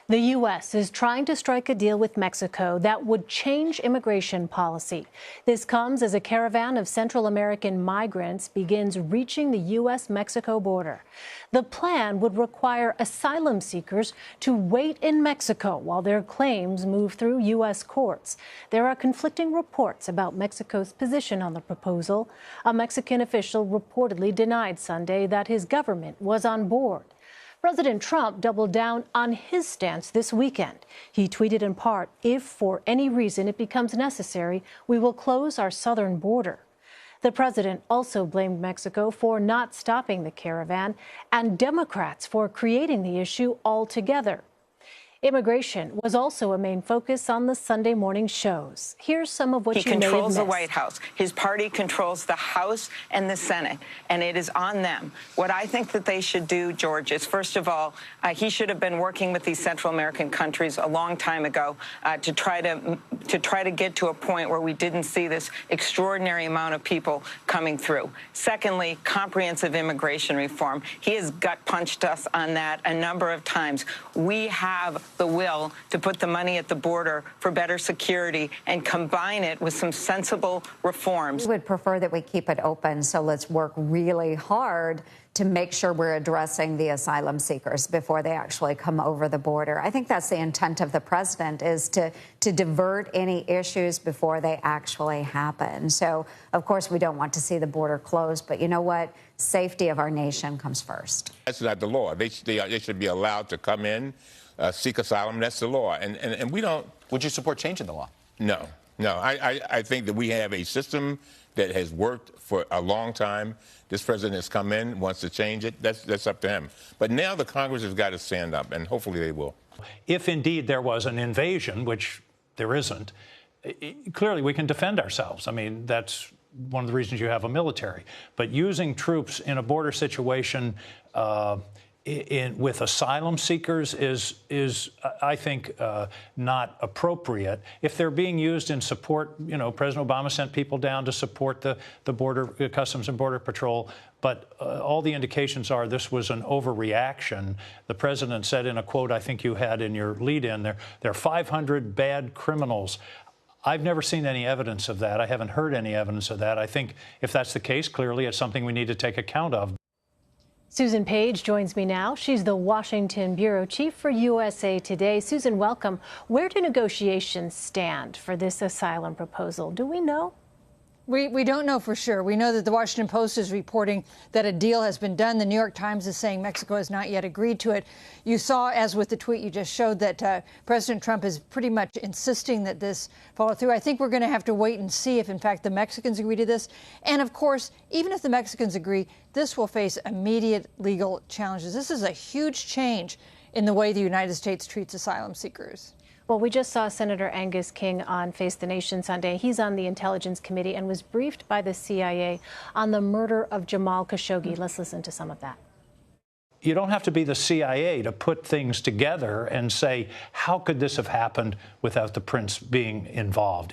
The U.S. is trying to strike a deal with Mexico that would change immigration policy. This comes as a caravan of Central American migrants begins reaching the U.S. Mexico border. The plan would require asylum seekers to wait in Mexico while their claims move through U.S. courts. There are conflicting reports about Mexico's position on the proposal. A Mexican official reportedly denied Sunday that his government was on board. President Trump doubled down on his stance this weekend. He tweeted in part, "If for any reason it becomes necessary, we will close our southern border." The president also blamed Mexico for not stopping the caravan and Democrats for creating the issue altogether. Immigration was also a main focus on the Sunday morning shows. Here's some of what you may have missed. He controls the White House. His party controls the House and the Senate, and it is on them. What I think that they should do, George, is first of all, he should have been working with these Central American countries a long time ago to try to get to a point where we didn't see this extraordinary amount of people coming through. Secondly, comprehensive immigration reform. He has gut punched us on that a number of times. We have the will to put the money at the border for better security and combine it with some sensible reforms. We would prefer that we keep it open, so let's work really hard to make sure we're addressing the asylum seekers before they actually come over the border. I think that's the intent of the president, is to divert any issues before they actually happen. So, of course, we don't want to see the border closed, but you know what? Safety of our nation comes first. That's not the law. They should be allowed to come in, seek asylum. That's the law. And we don't... Would you support changing the law? No. I think that we have a system that has worked for a long time. This president has come in, wants to change it. That's up to him. But now the Congress has got to stand up, and hopefully they will. If indeed there was an invasion, which there isn't, clearly we can defend ourselves. I mean, that's one of the reasons you have a military. But using troops in a border situation with asylum seekers is I think, not appropriate. If they're being used in support, President Obama sent people down to support the border Customs and Border Patrol, but all the indications are this was an overreaction. The president said in a quote I think you had in your lead-in, there are 500 bad criminals. I've never seen any evidence of that. I haven't heard any evidence of that. I think if that's the case, clearly it's something we need to take account of. Susan Page joins me now. She's the Washington bureau chief for USA Today. Susan, welcome. Where do negotiations stand for this asylum proposal? Do we know? We don't know for sure. We know that the Washington Post is reporting that a deal has been done. The New York Times is saying Mexico has not yet agreed to it. You saw, as with the tweet you just showed, that President Trump is pretty much insisting that this follow through. I think we're going to have to wait and see if, in fact, the Mexicans agree to this. And, of course, even if the Mexicans agree, this will face immediate legal challenges. This is a huge change in the way the United States treats asylum seekers. Well, we just saw Senator Angus King on Face the Nation Sunday. He's on the Intelligence Committee and was briefed by the CIA on the murder of Jamal Khashoggi. Let's listen to some of that. You don't have to be the CIA to put things together and say, how could this have happened without the prince being involved?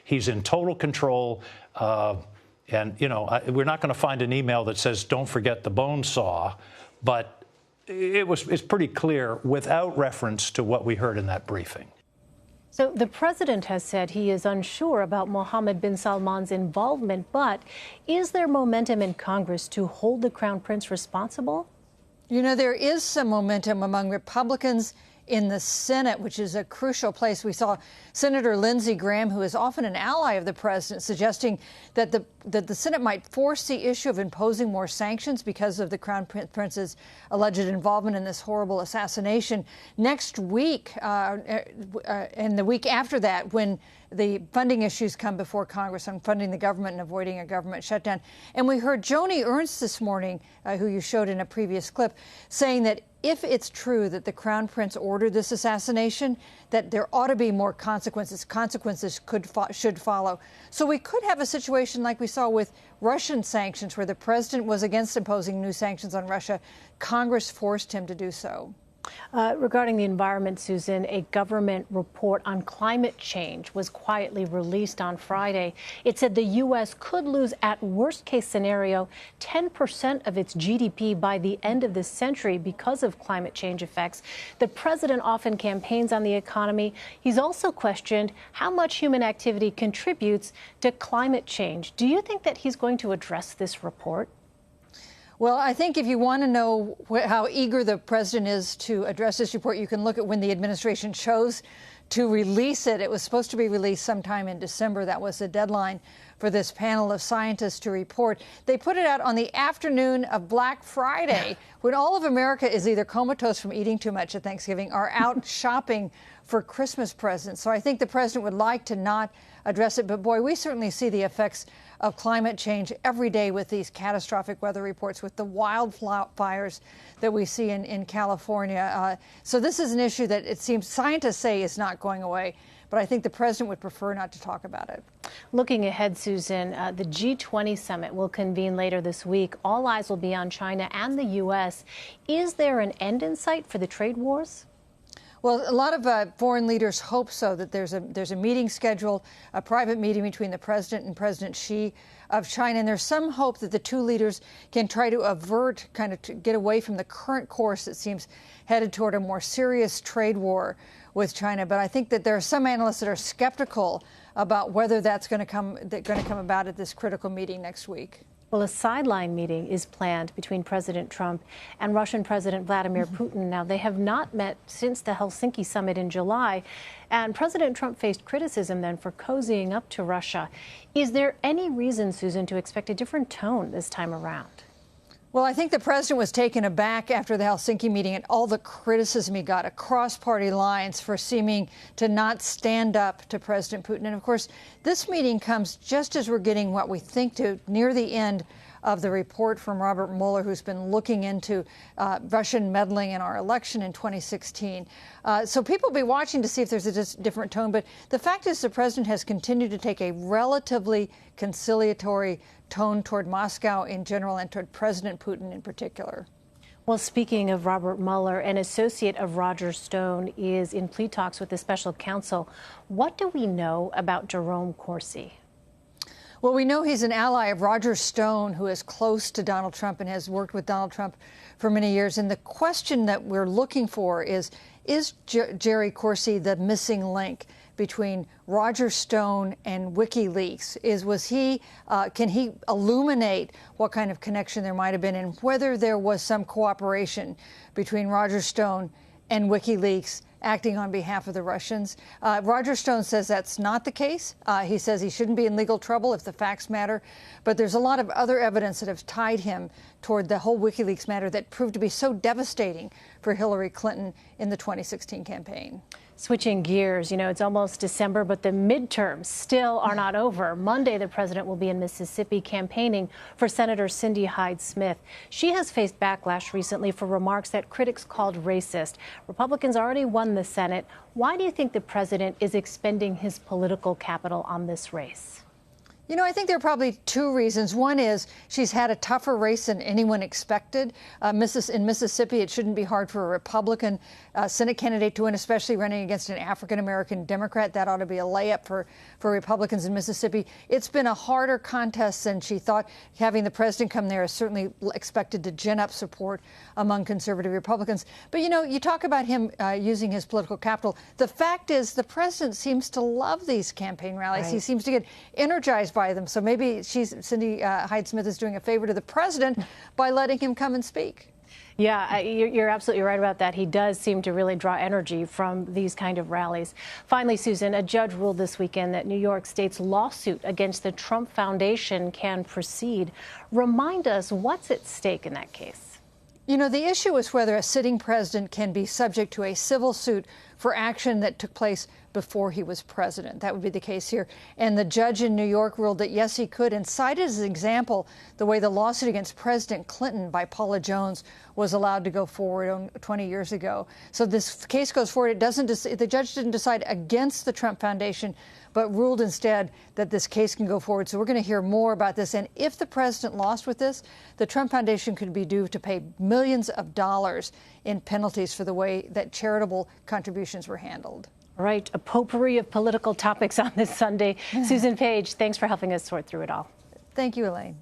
He's in total control. And, we're not going to find an email that says, don't forget the bone saw. But it's pretty clear without reference to what we heard in that briefing. So the president has said he is unsure about Mohammed bin Salman's involvement, but is there momentum in Congress to hold the Crown Prince responsible? There is some momentum among Republicans in the Senate, which is a crucial place. We saw Senator Lindsey Graham, who is often an ally of the president, suggesting that the Senate might force the issue of imposing more sanctions because of the Crown Prince's alleged involvement in this horrible assassination. Next week, and the week after that, when the funding issues come before Congress on funding the government and avoiding a government shutdown. And we heard Joni Ernst this morning, who you showed in a previous clip, saying that if it's true that the Crown Prince ordered this assassination, that there ought to be more consequences. Consequences should follow. So we could have a situation like we saw with Russian sanctions, where the president was against imposing new sanctions on Russia. Congress forced him to do so. Regarding the environment, Susan, a government report on climate change was quietly released on Friday. It said the U.S. could lose, at worst-case scenario, 10% of its GDP by the end of this century because of climate change effects. The president often campaigns on the economy. He's also questioned how much human activity contributes to climate change. Do you think that he's going to address this report? Well, I think if you want to know how eager the president is to address this report, you can look at when the administration chose to release it. It was supposed to be released sometime in December. That was the deadline for this panel of scientists to report. They put it out on the afternoon of Black Friday, when all of America is either comatose from eating too much at Thanksgiving or out shopping for Christmas presents. So I think the president would like to not address it. But boy, we certainly see the effects of climate change every day with these catastrophic weather reports, with the wildfires that we see in California. So this is an issue that it seems scientists say is not going away. But I think the president would prefer not to talk about it. Looking ahead, Susan, the G20 summit will convene later this week. All eyes will be on China and the U.S. Is there an end in sight for the trade wars? Well, a lot of foreign leaders hope so, that there's a meeting scheduled, a private meeting between the president and President Xi of China. And there's some hope that the two leaders can try to avert, kind of to get away from the current course that seems headed toward a more serious trade war with China. But I think that there are some analysts that are skeptical about whether that's going to come about at this critical meeting next week. Well, a sideline meeting is planned between President Trump and Russian President Vladimir Putin. Now, they have not met since the Helsinki summit in July, and President Trump faced criticism then for cozying up to Russia. Is there any reason, Susan, to expect a different tone this time around? Well, I think the president was taken aback after the Helsinki meeting and all the criticism he got across party lines for seeming to not stand up to President Putin. And of course, this meeting comes just as we're getting what we think to near the end of the report from Robert Mueller, who's been looking into Russian meddling in our election in 2016. So people will be watching to see if there's a different tone. But the fact is the president has continued to take a relatively conciliatory tone toward Moscow in general and toward President Putin in particular. Well, speaking of Robert Mueller, an associate of Roger Stone is in plea talks with the special counsel. What do we know about Jerome Corsi? Well, we know he's an ally of Roger Stone, who is close to Donald Trump and has worked with Donald Trump for many years. And the question that we're looking for is Jerry Corsi the missing link between Roger Stone and WikiLeaks? Can he illuminate what kind of connection there might have been and whether there was some cooperation between Roger Stone and WikiLeaks acting on behalf of the Russians? Roger Stone says that's not the case. He says he shouldn't be in legal trouble if the facts matter. But there's a lot of other evidence that have tied him toward the whole WikiLeaks matter that proved to be so devastating for Hillary Clinton in the 2016 campaign. Switching gears, it's almost December, but the midterms still are not over. Monday, the president will be in Mississippi campaigning for Senator Cindy Hyde-Smith. She has faced backlash recently for remarks that critics called racist. Republicans already won the Senate. Why do you think the president is expending his political capital on this race? I think there are probably two reasons. One is she's had a tougher race than anyone expected. In Mississippi, it shouldn't be hard for a Republican Senate candidate to win, especially running against an African-American Democrat. That ought to be a layup for Republicans in Mississippi. It's been a harder contest than she thought. Having the president come there is certainly expected to gin up support among conservative Republicans. But, you talk about him using his political capital. The fact is the president seems to love these campaign rallies. Right. He seems to get energized by them. So maybe Cindy Hyde-Smith is doing a favor to the president by letting him come and speak. Yeah, you're absolutely right about that. He does seem to really draw energy from these kind of rallies. Finally, Susan, a judge ruled this weekend that New York State's lawsuit against the Trump Foundation can proceed. Remind us what's at stake in that case. The issue is whether a sitting president can be subject to a civil suit for action that took place before he was president. That would be the case here. And the judge in New York ruled that, yes, he could, and cited as an example the way the lawsuit against President Clinton by Paula Jones was allowed to go forward 20 years ago. So this case goes forward. The judge didn't decide against the Trump Foundation, but ruled instead that this case can go forward. So we're going to hear more about this. And if the president lost with this, the Trump Foundation could be due to pay millions of dollars in penalties for the way that charitable contributions were handled. Right, a potpourri of political topics on this Sunday. Susan Page, thanks for helping us sort through it all. Thank you, Elaine.